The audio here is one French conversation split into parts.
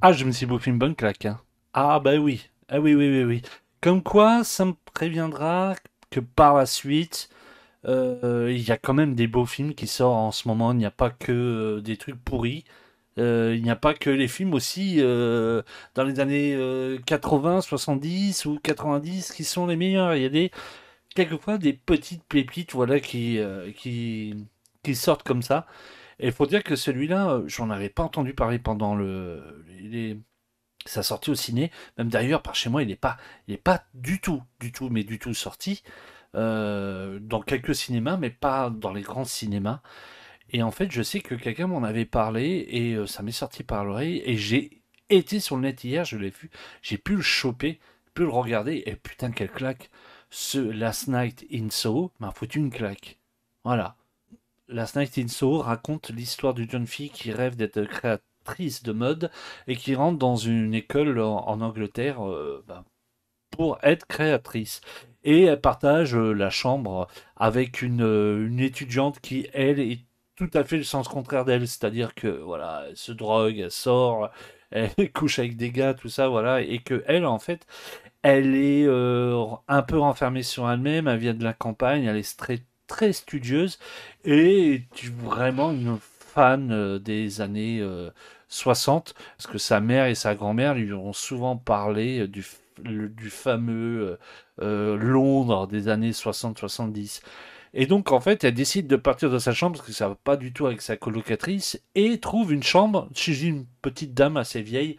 Ah, je me suis bouffé une bonne claque, hein. Ah, bah oui. Ah oui, oui, oui, oui. Comme quoi, ça me préviendra que par la suite, il y a quand même des beaux films qui sortent en ce moment. Il n'y a pas que des trucs pourris. Il n'y a pas que les films aussi dans les années 80, 70 ou 90 qui sont les meilleurs. Il y a quelquefois des petites pépites voilà, qui sortent comme ça. Et il faut dire que celui-là, j'en avais pas entendu parler pendant sa sortie au ciné. Même d'ailleurs, par chez moi, il est pas du tout, mais du tout sorti dans quelques cinémas, mais pas dans les grands cinémas. Et en fait, je sais que quelqu'un m'en avait parlé et ça m'est sorti par l'oreille. Et j'ai été sur le net hier, je l'ai vu, j'ai pu le choper, pu le regarder. Et putain, quelle claque! Ce Last Night in Soho m'a foutu une claque. Voilà. Last Night in Soho raconte l'histoire d'une jeune fille qui rêve d'être créatrice de mode et qui rentre dans une école en Angleterre pour être créatrice. Et elle partage la chambre avec une étudiante qui, elle, est tout à fait le sens contraire d'elle. C'est-à-dire que, voilà, elle se drogue, elle sort, elle couche avec des gars, tout ça, voilà. Et que elle, en fait, elle est un peu renfermée sur elle-même, elle vient de la campagne, elle est très, très studieuse et est vraiment une fan des années 60, parce que sa mère et sa grand-mère lui ont souvent parlé du fameux Londres des années 60-70. Et donc, en fait, elle décide de partir de sa chambre parce que ça va pas du tout avec sa colocatrice et trouve une chambre chez une petite dame assez vieille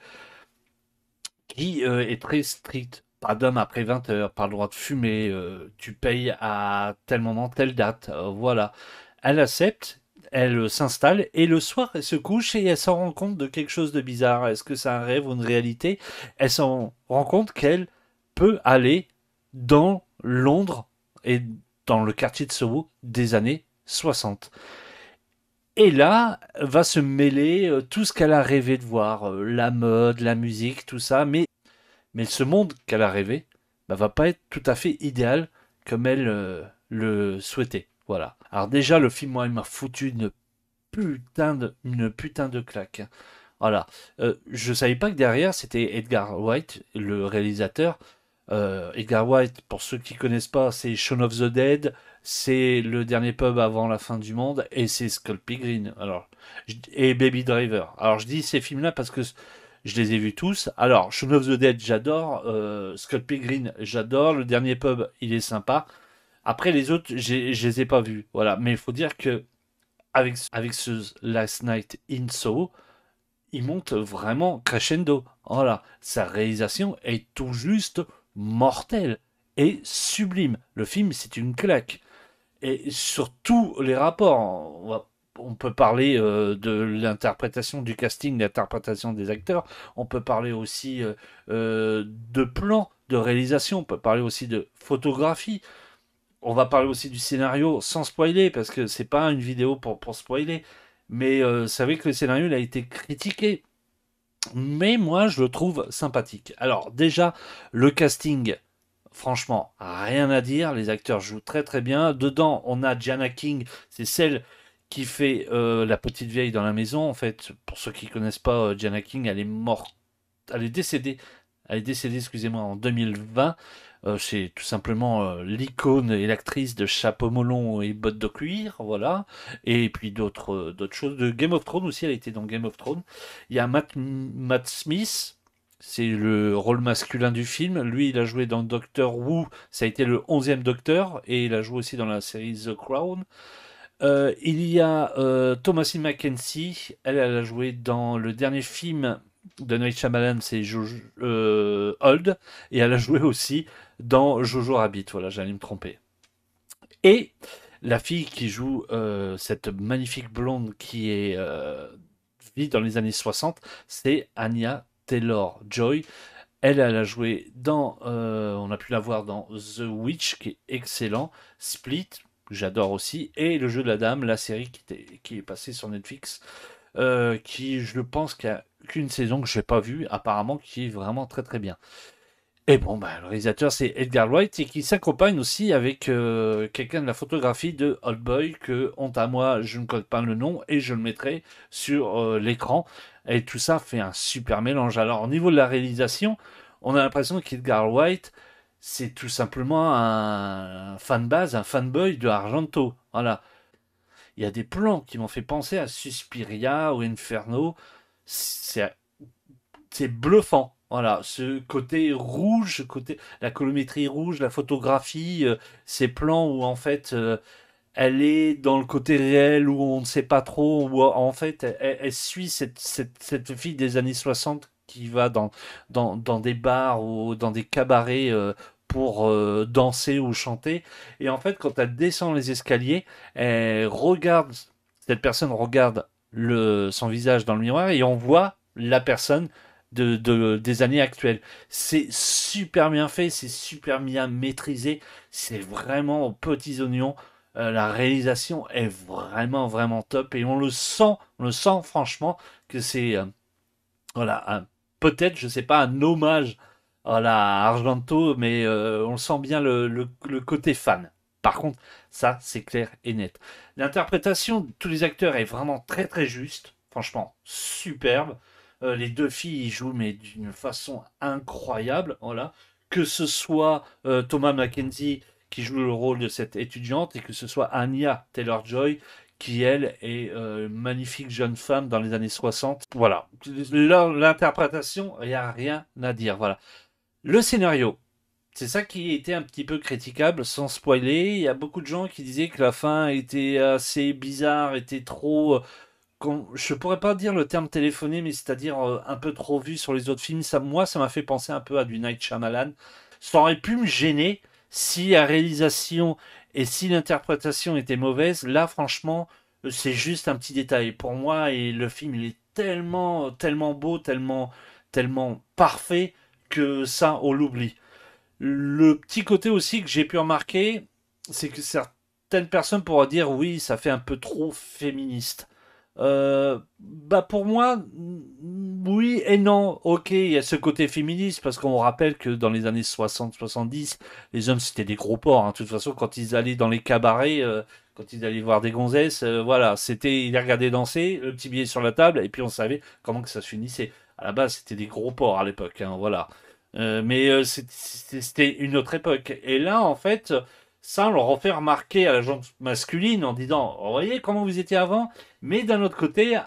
qui est très strict. Pas d'homme après 20 heures, pas le droit de fumer, tu payes à tel moment, telle date, voilà. Elle accepte, elle s'installe et le soir elle se couche et elle s'en rend compte de quelque chose de bizarre. Est-ce que c'est un rêve ou une réalité? Elle s'en rend compte qu'elle peut aller dans Londres et dans le quartier de Soho des années 60. Et là, va se mêler tout ce qu'elle a rêvé de voir, la mode, la musique, tout ça, mais ce monde qu'elle a rêvé bah, va pas être tout à fait idéal comme elle le souhaitait. Voilà. Alors déjà, le film, moi, il m'a foutu une putain de claque. Voilà. Je savais pas que derrière, c'était Edgar Wright, le réalisateur. Edgar Wright, pour ceux qui connaissent pas, c'est Shaun of the Dead, c'est Le Dernier Pub avant la fin du monde, et c'est Skull Green. Alors, et Baby Driver. Alors, je dis ces films-là parce que je les ai vus tous. Alors, Shaun of the Dead, j'adore. Skull Green, j'adore. Le Dernier Pub, il est sympa. Après, les autres, je les ai pas vus. Voilà. Mais il faut dire que avec ce Last Night in Soho, il monte vraiment crescendo. Voilà, sa réalisation est tout juste mortelle et sublime. Le film, c'est une claque. Et sur tous les rapports, on peut parler de l'interprétation du casting, l'interprétation des acteurs, on peut parler aussi de plans, de réalisation, on peut parler aussi de photographie, on va parler aussi du scénario sans spoiler, parce que c'est pas une vidéo pour spoiler, mais vous savez que le scénario il a été critiqué mais moi, je le trouve sympathique. Alors, déjà, le casting, franchement, rien à dire. Les acteurs jouent très très bien. Dedans, on a Gianna King, c'est celle qui fait la petite vieille dans la maison. En fait, pour ceux qui connaissent pas Gianna King, elle est morte, elle est décédée. Elle est décédée, excusez-moi, en 2020. C'est tout simplement l'icône et l'actrice de chapeau melon et bottes de cuir, voilà. Et puis d'autres choses. De Game of Thrones aussi, elle était dans Game of Thrones. Il y a Matt Smith, c'est le rôle masculin du film. Lui, il a joué dans Doctor Who, ça a été le 11e Docteur, et il a joué aussi dans la série The Crown. Il y a Thomasin McKenzie, elle a joué dans le dernier film de Night Shyamalan, c'est Old, et elle a joué aussi dans Jojo Rabbit, voilà, j'allais me tromper. Et la fille qui joue cette magnifique blonde qui vit dans les années 60, c'est Anya Taylor-Joy. Elle a joué on a pu la voir dans The Witch, qui est excellent, Split, j'adore aussi, et Le Jeu de la Dame, la série qui est passée sur Netflix, qui, je pense, qu'il n'y a qu'une saison que je n'ai pas vue, apparemment, qui est vraiment très très bien. Et bon, bah, le réalisateur, c'est Edgar Wright et qui s'accompagne aussi avec quelqu'un de la photographie de Old Boy, que, honte à moi, je ne code pas le nom et je le mettrai sur l'écran. Et tout ça fait un super mélange. Alors, au niveau de la réalisation, on a l'impression qu'Edgar Wright, c'est tout simplement un fanbase, un fanboy de Argento. Voilà. Il y a des plans qui m'ont fait penser à Suspiria ou Inferno. C'est c'est bluffant. Voilà, ce côté rouge, côté la colométrie rouge, la photographie, ces plans où en fait elle est dans le côté réel où on ne sait pas trop, où en fait elle suit cette fille des années 60 qui va dans des bars ou dans des cabarets pour danser ou chanter. Et en fait, quand elle descend les escaliers, elle regarde, cette personne regarde son visage dans le miroir et on voit la personne des années actuelles. C'est super bien fait, c'est super bien maîtrisé, c'est vraiment aux petits oignons. La réalisation est vraiment vraiment top et on le sent franchement que c'est voilà peut-être je sais pas un hommage voilà, à Argento, mais on le sent bien le côté fan. Par contre, ça c'est clair et net. L'interprétation de tous les acteurs est vraiment très très juste, franchement superbe. Les deux filles y jouent mais d'une façon incroyable, voilà. Que ce soit Thomas Mackenzie qui joue le rôle de cette étudiante et que ce soit Anya Taylor-Joy qui elle est magnifique jeune femme dans les années 60. Voilà, l'interprétation, il n'y a rien à dire. Voilà. Le scénario, c'est ça qui était un petit peu critiquable sans spoiler. Il y a beaucoup de gens qui disaient que la fin était assez bizarre, était trop je pourrais pas dire le terme téléphoné, mais c'est-à-dire un peu trop vu sur les autres films. Ça, moi, ça m'a fait penser un peu à du Night Shyamalan. Ça aurait pu me gêner si la réalisation et si l'interprétation était mauvaise. Là, franchement, c'est juste un petit détail. Pour moi, et le film, il est tellement, tellement beau, tellement, tellement parfait que ça, on l'oublie. Le petit côté aussi que j'ai pu remarquer, c'est que certaines personnes pourraient dire oui, ça fait un peu trop féministe. Bah pour moi, oui et non. Ok, il y a ce côté féministe parce qu'on rappelle que dans les années 60-70, les hommes c'était des gros porcs, hein. De toute façon, quand ils allaient dans les cabarets, quand ils allaient voir des gonzesses, voilà, c'était ils les regardaient danser, le petit billet sur la table, et puis on savait comment que ça se finissait. À la base, c'était des gros porcs à l'époque, hein, voilà. Mais c'était une autre époque. Et là, en fait, ça, on leur refait remarquer à la gente masculine en disant, vous voyez comment vous étiez avant? Mais d'un autre côté,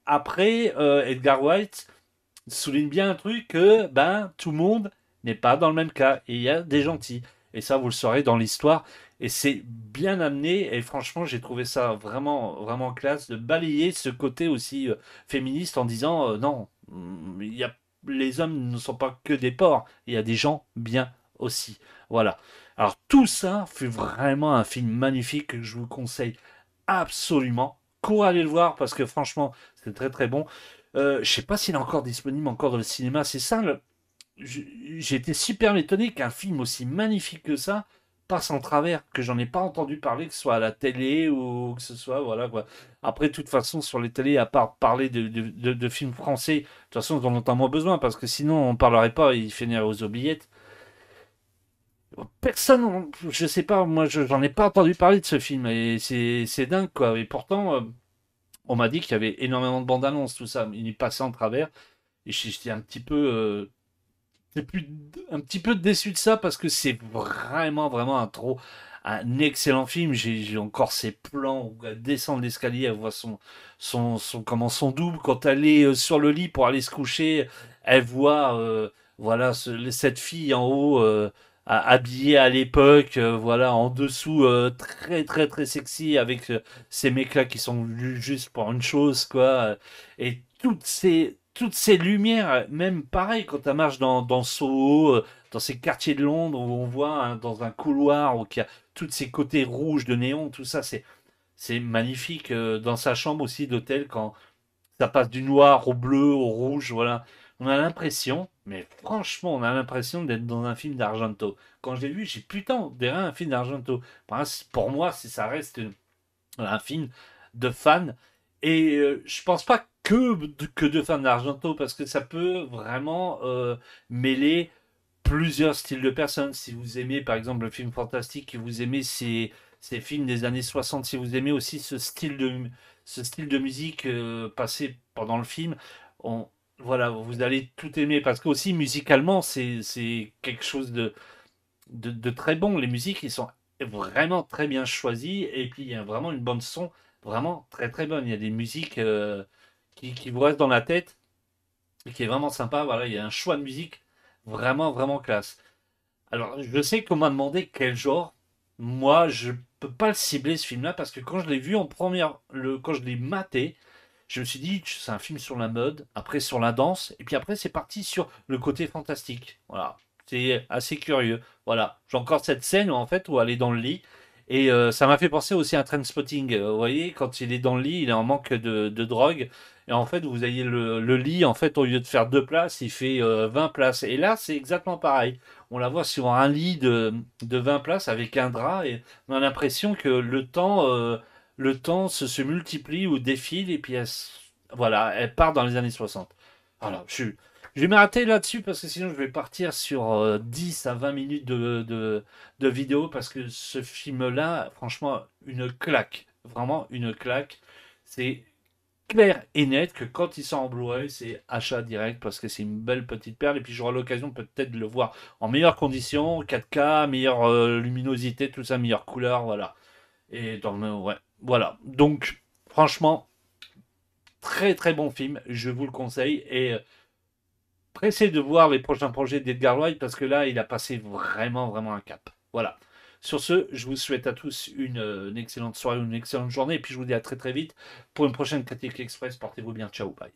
après, Edgar White souligne bien un truc que ben tout le monde n'est pas dans le même cas et il y a des gentils. Et ça, vous le saurez dans l'histoire. Et c'est bien amené. Et franchement, j'ai trouvé ça vraiment, vraiment classe de balayer ce côté aussi féministe en disant non, il y a, les hommes ne sont pas que des porcs. Il y a des gens bien aussi. Voilà. Alors tout ça fait vraiment un film magnifique que je vous conseille absolument. Cours aller le voir parce que franchement, c'est très très bon. Je sais pas s'il est encore disponible encore dans le cinéma. C'est ça. J'ai été super étonné qu'un film aussi magnifique que ça passe en travers, que j'en ai pas entendu parler, que ce soit à la télé ou que ce soit, voilà quoi. Après, de toute façon, sur les télés, à part parler de films français, de toute façon, on en entend moins besoin parce que sinon, on parlerait pas, il finirait aux oubliettes. Personne, je sais pas, moi, j'en ai pas entendu parler de ce film et c'est dingue quoi. Et pourtant, on m'a dit qu'il y avait énormément de bandes annonces, tout ça. Il est passé en travers et j'étais un petit peu c'est plus un petit peu déçu de ça parce que c'est vraiment vraiment un excellent film. J'ai encore ces plans où elle descend l'escalier, elle voit son double quand elle est sur le lit pour aller se coucher, elle voit voilà cette fille en haut habillée à l'époque, voilà en dessous très très très sexy avec ces mecs là qui sont venus juste pour une chose quoi. Et toutes ces lumières, même pareil, quand tu marches dans Soho, dans ces quartiers de Londres où on voit hein, dans un couloir où il y a tous ces côtés rouges de néon, tout ça, c'est magnifique. Dans sa chambre aussi d'hôtel, quand ça passe du noir au bleu, au rouge, voilà. On a l'impression, mais franchement, on a l'impression d'être dans un film d'Argento. Quand je l'ai vu, j'ai putain, on dirait un film d'Argento. Pour moi, ça reste un film de fans. Et je pense pas que de fans d'Argento, parce que ça peut vraiment mêler plusieurs styles de personnes. Si vous aimez par exemple le film fantastique, si vous aimez ces films des années 60, si vous aimez aussi ce style de musique passé pendant le film, on, voilà, vous allez tout aimer parce que aussi musicalement, c'est quelque chose de très bon. Les musiques, ils sont vraiment très bien choisies et puis il y a vraiment une bande son vraiment très très bonne. Il y a des musiques qui vous restent dans la tête et qui est vraiment sympa. Voilà, il y a un choix de musique vraiment vraiment classe. Alors, je sais qu'on m'a demandé quel genre. Moi, je peux pas le cibler ce film-là parce que quand je l'ai vu en première, quand je l'ai maté, je me suis dit c'est un film sur la mode, après sur la danse, et puis après c'est parti sur le côté fantastique. Voilà, c'est assez curieux. Voilà, j'ai encore cette scène où en fait où elle est dans le lit. Et ça m'a fait penser aussi à un Trainspotting. Vous voyez, quand il est dans le lit, il est en manque de drogue. Et en fait, vous avez le lit, en fait, au lieu de faire 2 places, il fait 20 places. Et là, c'est exactement pareil. On la voit sur un lit de 20 places avec un drap et on a l'impression que le temps se multiplie ou défile et puis voilà, elle part dans les années 60. Voilà, je vais m'arrêter là-dessus parce que sinon je vais partir sur 10 à 20 minutes de vidéo parce que ce film-là, franchement, une claque. Vraiment une claque. C'est clair et net que quand il sort en Blu-ray, c'est achat direct parce que c'est une belle petite perle. Et puis j'aurai l'occasion peut-être de le voir en meilleures conditions, 4K, meilleure luminosité, tout ça, meilleure couleur, voilà. Et ouais, voilà. Donc, franchement, très très bon film, je vous le conseille. Et pressé de voir les prochains projets d'Edgar Wright parce que là, il a passé vraiment vraiment un cap. Voilà. Sur ce, je vous souhaite à tous une excellente soirée, une excellente journée, et puis je vous dis à très très vite pour une prochaine Critique Express. Portez-vous bien, ciao, bye.